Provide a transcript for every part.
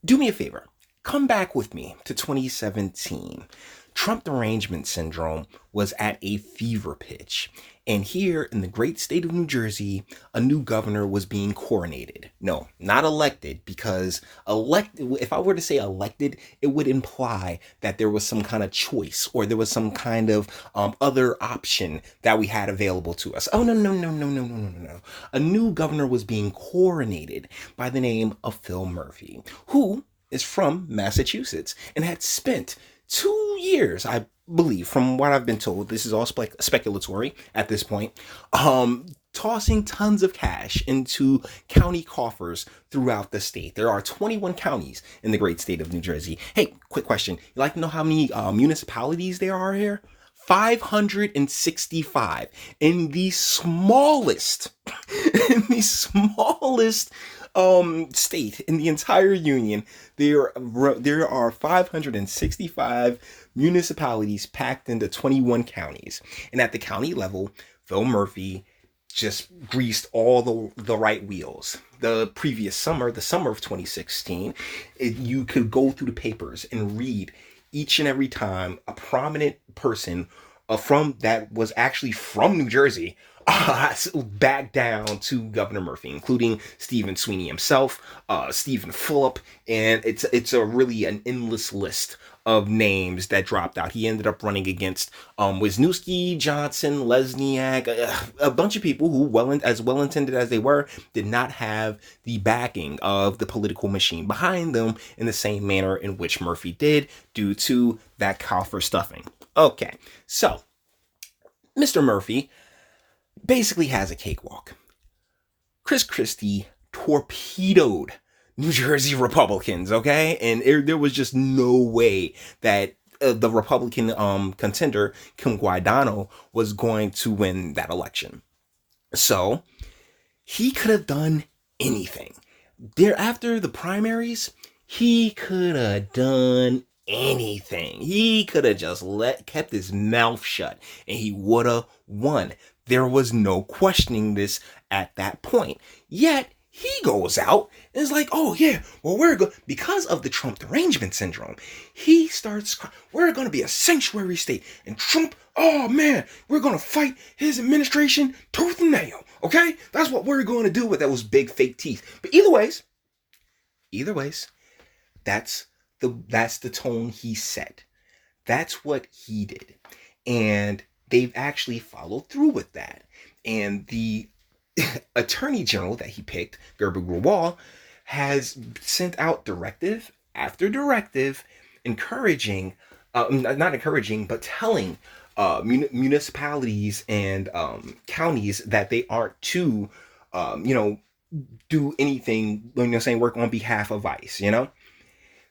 Do me a favor. Come back with me to 2017. Trump derangement syndrome was at a fever pitch. And here in the great state of New Jersey, a new governor was being coronated. No, not elected, because elected, if I were to say elected, it would imply that there was some kind of choice or there was some kind of other option that we had available to us. Oh, no, no, no, no, no, no, no, no. A new governor was being coronated by the name of Phil Murphy, who is from Massachusetts and had spent 2 years, I believe, from what I've been told. This is all speculatory at this point. Tossing tons of cash into county coffers throughout the state. There are 21 counties in the great state of New Jersey. Hey, quick question. You like to know how many municipalities there are here? 565 in the smallest state in the entire union. There are 565 municipalities packed into 21 counties. And at the county level, Phil Murphy just greased all the right wheels. The previous summer, the summer of 2016, you could go through the papers and read each and every time a prominent person from that was actually from New Jersey back down to Governor Murphy, including Stephen Sweeney himself, Stephen Fulop, and it's a really an endless list of names that dropped out. He ended up running against Wisniewski, Johnson, Lesniak, a bunch of people who, as well intended as they were, did not have the backing of the political machine behind them in the same manner in which Murphy did, due to that coffer stuffing. Okay, so Mr. Murphy basically has a cakewalk. Chris Christie torpedoed New Jersey Republicans, okay? And there was just no way that the Republican contender, Kim Guadagno, was going to win that election. So he could have done anything. After the primaries, he could have done anything. He could have just kept his mouth shut and he would have won. There was no questioning this at that point. Yet he goes out and is like, oh yeah, well, because of the Trump derangement syndrome, he starts, we're going to be a sanctuary state. And Trump, oh man, we're going to fight his administration tooth and nail. Okay? That's what we're going to do with those big fake teeth. But either ways, that's the tone he set. That's what he did. And they've actually followed through with that. And the attorney general that he picked, Grewal, has sent out directive after directive encouraging, not encouraging, but telling municipalities and counties that they aren't to, do anything, saying work on behalf of ICE,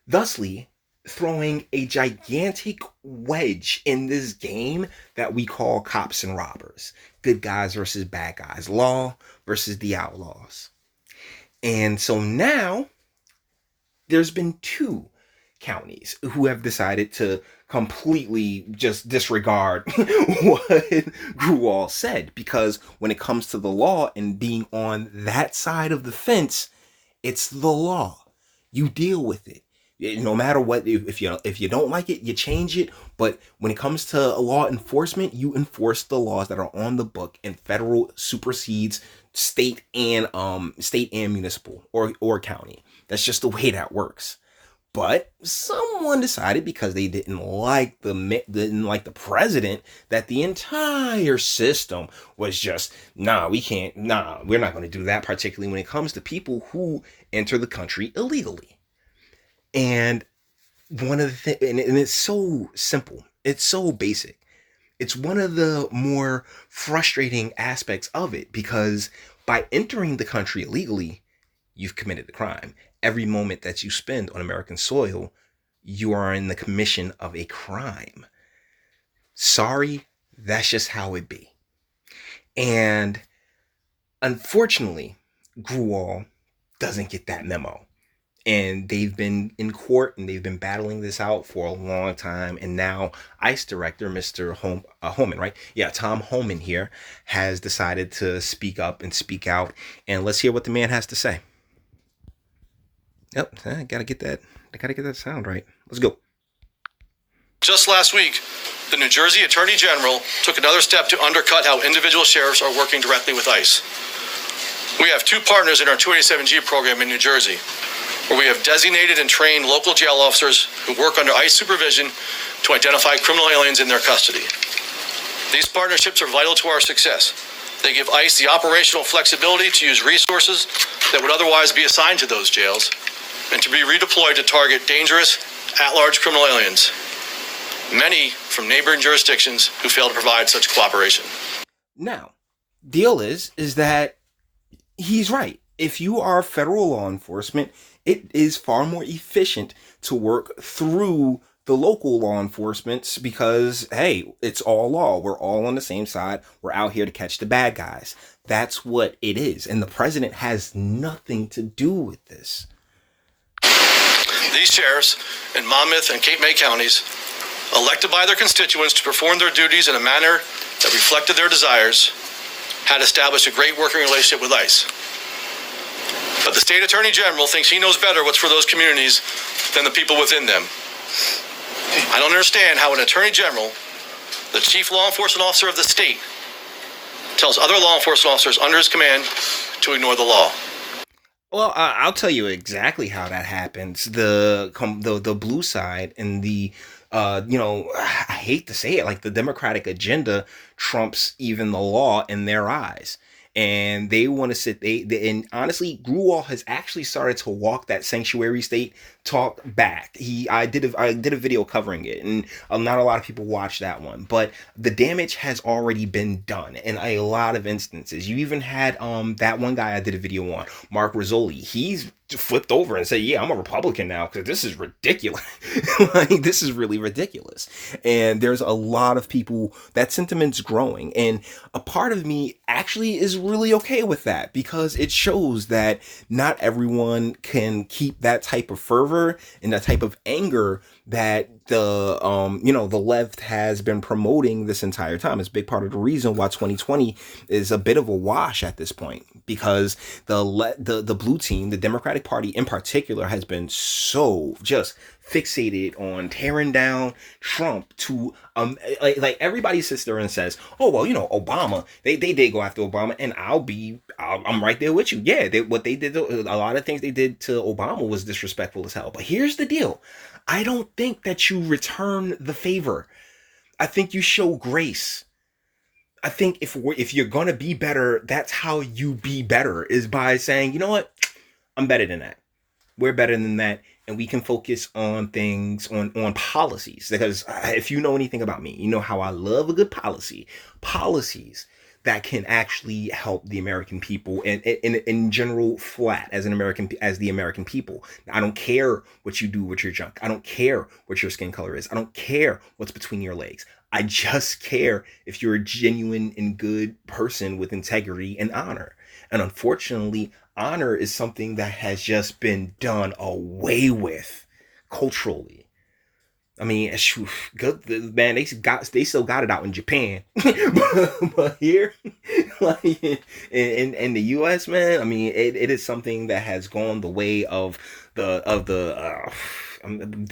thusly throwing a gigantic wedge in this game that we call cops and robbers. Good guys versus bad guys. Law versus the outlaws. And so now there's been two counties who have decided to completely just disregard what Grewal said, because when it comes to the law and being on that side of the fence, it's the law. You deal with it. No matter what, if you don't like it, you change it. But when it comes to law enforcement, you enforce the laws that are on the book, and federal supersedes state and municipal or county. That's just the way that works. But someone decided, because they didn't like the president, that the entire system was just, we're not going to do that, particularly when it comes to people who enter the country illegally. And one of the things, and it's so simple, it's so basic. It's one of the more frustrating aspects of it, because by entering the country illegally, you've committed the crime. Every moment that you spend on American soil, you are in the commission of a crime. Sorry, that's just how it be. And unfortunately, Grewal doesn't get that memo. And they've been in court and they've been battling this out for a long time. And now ICE director, Mr. Homan, right? Yeah, Tom Homan here has decided to speak up and speak out. And let's hear what the man has to say. Yep, I gotta get that. I gotta get that sound right. Let's go. Just last week, the New Jersey Attorney General took another step to undercut how individual sheriffs are working directly with ICE. We have two partners in our 287G program in New Jersey, where we have designated and trained local jail officers who work under ICE supervision to identify criminal aliens in their custody. These partnerships are vital to our success. They give ICE the operational flexibility to use resources that would otherwise be assigned to those jails and to be redeployed to target dangerous, at-large criminal aliens, many from neighboring jurisdictions who fail to provide such cooperation. Now, deal is that he's right. If you are federal law enforcement, it is far more efficient to work through the local law enforcement because, hey, it's all law. We're all on the same side. We're out here to catch the bad guys. That's what it is. And the president has nothing to do with this. These sheriffs in Monmouth and Cape May counties, elected by their constituents to perform their duties in a manner that reflected their desires, had established a great working relationship with ICE. But the state attorney general thinks he knows better what's for those communities than the people within them. I don't understand how an attorney general, the chief law enforcement officer of the state, tells other law enforcement officers under his command to ignore the law. Well, I'll tell you exactly how that happens. The blue side and the I hate to say it, like the Democratic agenda trumps even the law in their eyes. And they want to sit, and honestly, Grewal has actually started to walk that sanctuary state talk back. I did a video covering it, and not a lot of people watched that one, but the damage has already been done in a lot of instances. You even had that one guy I did a video on, Mark Rizzoli. He's flipped over and said, yeah, I'm a Republican now because this is ridiculous. Like, this is really ridiculous. And there's a lot of people, that sentiment's growing, and a part of me actually is really okay with that because it shows that not everyone can keep that type of fervor and that type of anger that the left has been promoting this entire time. It's a big part of the reason why 2020 is a bit of a wash at this point, because the blue team, the Democratic Party in particular, has been so just fixated on tearing down Trump to like everybody sits there and says, oh well, Obama, they did go after Obama, and I'm right there with you. Yeah, what they did, a lot of things they did to Obama was disrespectful as hell. But here's the deal. I don't think that you return the favor. I think you show grace. I think if you're gonna be better, that's how you be better, is by saying, you know what, I'm better than that. We're better than that, and we can focus on things, on policies. Because if you know anything about me, you know how I love a good policies that can actually help the American people and in general flat as the American people. I don't care what you do with your junk. I don't care what your skin color is. I don't care what's between your legs. I just care if you're a genuine and good person with integrity and honor. And unfortunately, honor is something that has just been done away with culturally. I mean, good man. They still got it out in Japan, but here, like in the U.S., man. I mean, it is something that has gone the way of the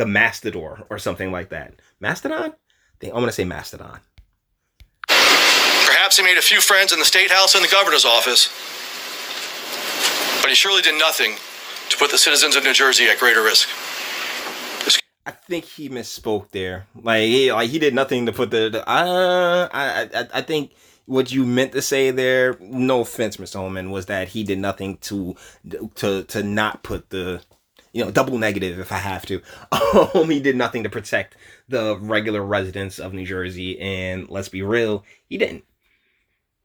Mastodor or something like that. Mastodon? I'm gonna say Mastodon. Perhaps he made a few friends in the State House and the governor's office, but he surely did nothing to put the citizens of New Jersey at greater risk. I think he misspoke there. Like he did nothing to put I think what you meant to say there, no offense, Mr. Holman, was that he did nothing to not put the, double negative if I have to. He did nothing to protect the regular residents of New Jersey, and let's be real, he didn't.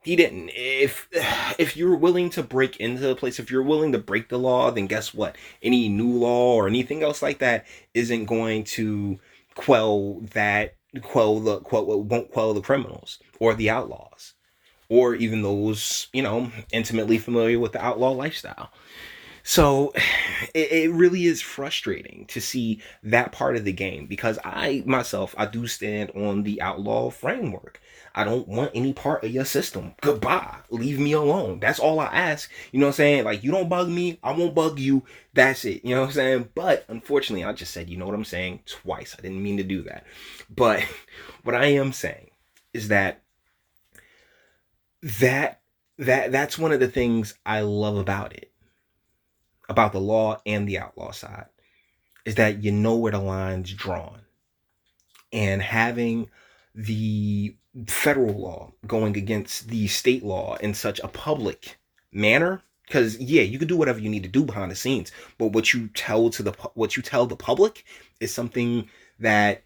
He didn't. If you're willing to break into the place, if you're willing to break the law, then guess what? Any new law or anything else like that isn't going to won't quell the criminals or the outlaws, or even those, intimately familiar with the outlaw lifestyle. So it really is frustrating to see that part of the game, because I do stand on the outlaw framework. I don't want any part of your system. Goodbye. Leave me alone. That's all I ask. You know what I'm saying? Like, you don't bug me, I won't bug you. That's it. You know what I'm saying? But unfortunately, I just said, you know what I'm saying, twice. I didn't mean to do that. But what I am saying is that that's one of the things I love about it, about the law and the outlaw side, is that you know where the line's drawn. And having the federal law going against the state law in such a public manner, because yeah, you can do whatever you need to do behind the scenes, but what you tell the public is something that,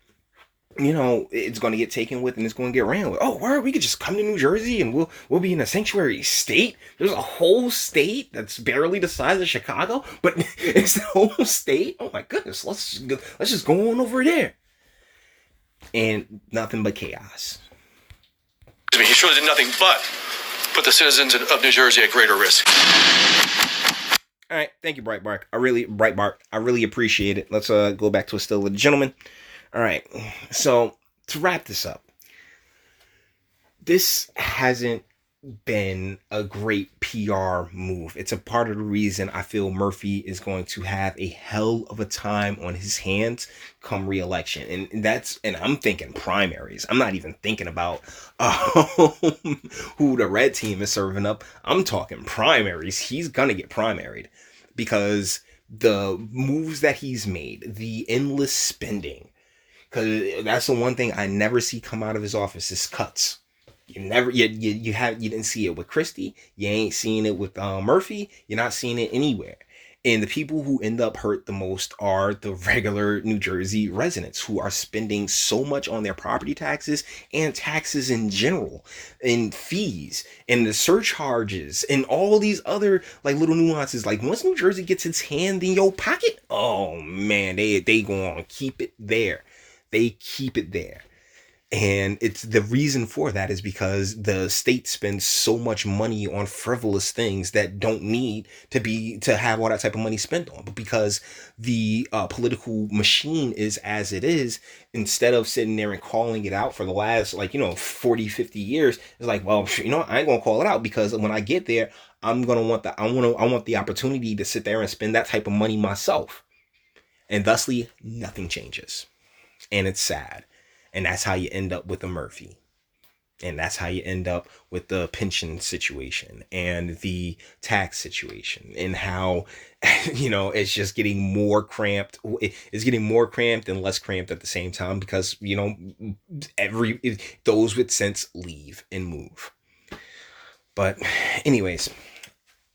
you know, it's going to get taken with and it's going to get ran with. Oh, word, we could just come to New Jersey and we'll be in a sanctuary state. There's a whole state that's barely the size of Chicago, but it's the whole state. Oh my goodness, let's just go on over there. And nothing but chaos. He surely did nothing but put the citizens of New Jersey at greater risk. All right, thank you, Breitbart. I really appreciate it. Let's go back to a still with a gentleman. All right, so to wrap this up, this hasn't been a great PR move. It's a part of the reason I feel Murphy is going to have a hell of a time on his hands come re-election. And I'm thinking primaries. I'm not even thinking about who the red team is serving up. I'm talking primaries. He's gonna get primaried because the moves that he's made, the endless spending, because that's the one thing I never see come out of his office is cuts. You didn't see it with Christie. You ain't seeing it with Murphy. You're not seeing it anywhere. And the people who end up hurt the most are the regular New Jersey residents who are spending so much on their property taxes and taxes in general, and fees and the surcharges and all these other like little nuances. Like once New Jersey gets its hand in your pocket, oh man, they gonna keep it there. They keep it there. And it's the reason for that is because the state spends so much money on frivolous things that don't need to have all that type of money spent on. But because the political machine is as it is, instead of sitting there and calling it out for the last 40, 50 years, it's like, well, I ain't gonna call it out because when I get there, I want the opportunity to sit there and spend that type of money myself. And thusly, nothing changes. And it's sad. And that's how you end up with a Murphy. And that's how you end up with the pension situation and the tax situation, and how, it's just getting more cramped. It's getting more cramped and less cramped at the same time because, those with sense leave and move. But anyways,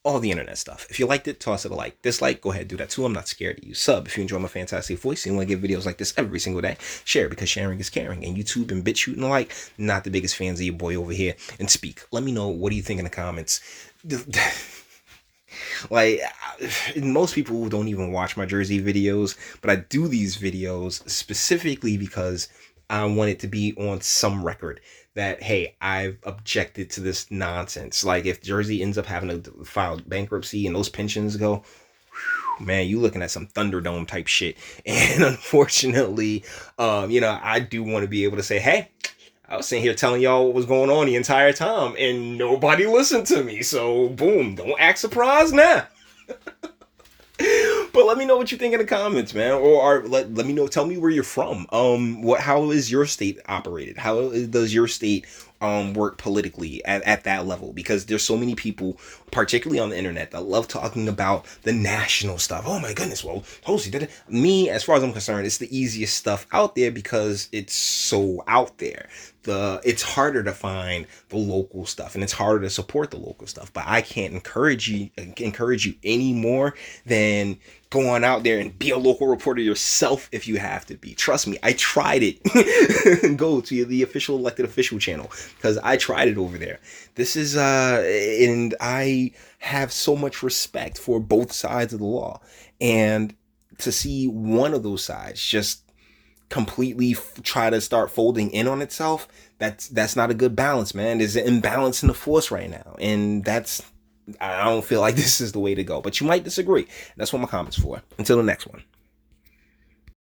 all the internet stuff. If you liked it, toss it a like. Dislike, go ahead, do that too. I'm not scared of you. Sub if you enjoy my fantastic voice and you want to get videos like this every single day. Share because sharing is caring. And YouTube and BitChute and the like, not the biggest fans of your boy over here. And speak. Let me know, what do you think in the comments? Most people don't even watch my Jersey videos, but I do these videos specifically because I want it to be on some record that, hey, I've objected to this nonsense. Like if Jersey ends up having to file bankruptcy and those pensions go, man, you looking at some Thunderdome type shit. And unfortunately, I do want to be able to say, hey, I was sitting here telling y'all what was going on the entire time and nobody listened to me. So boom, don't act surprised now. But let me know what you think in the comments, man. Or let me know. Tell me where you're from. How is your state operated? How does your state work politically at that level? Because there's so many people, particularly on the internet, that love talking about the national stuff. Oh my goodness, well, Tosi did it. Me, as far as I'm concerned, it's the easiest stuff out there because it's so out there. It's harder to find the local stuff and it's harder to support the local stuff. But I can't encourage you any more than go on out there and be a local reporter yourself if you have to be. Trust me, I tried it. Go to the official elected official channel because I tried it over there. This is and I have so much respect for both sides of the law, and to see one of those sides just completely try to start folding in on itself, that's not a good balance, man. There's an imbalance in the force right now, and that's I don't feel like this is the way to go. But you might disagree. That's what my comments for. Until the next one.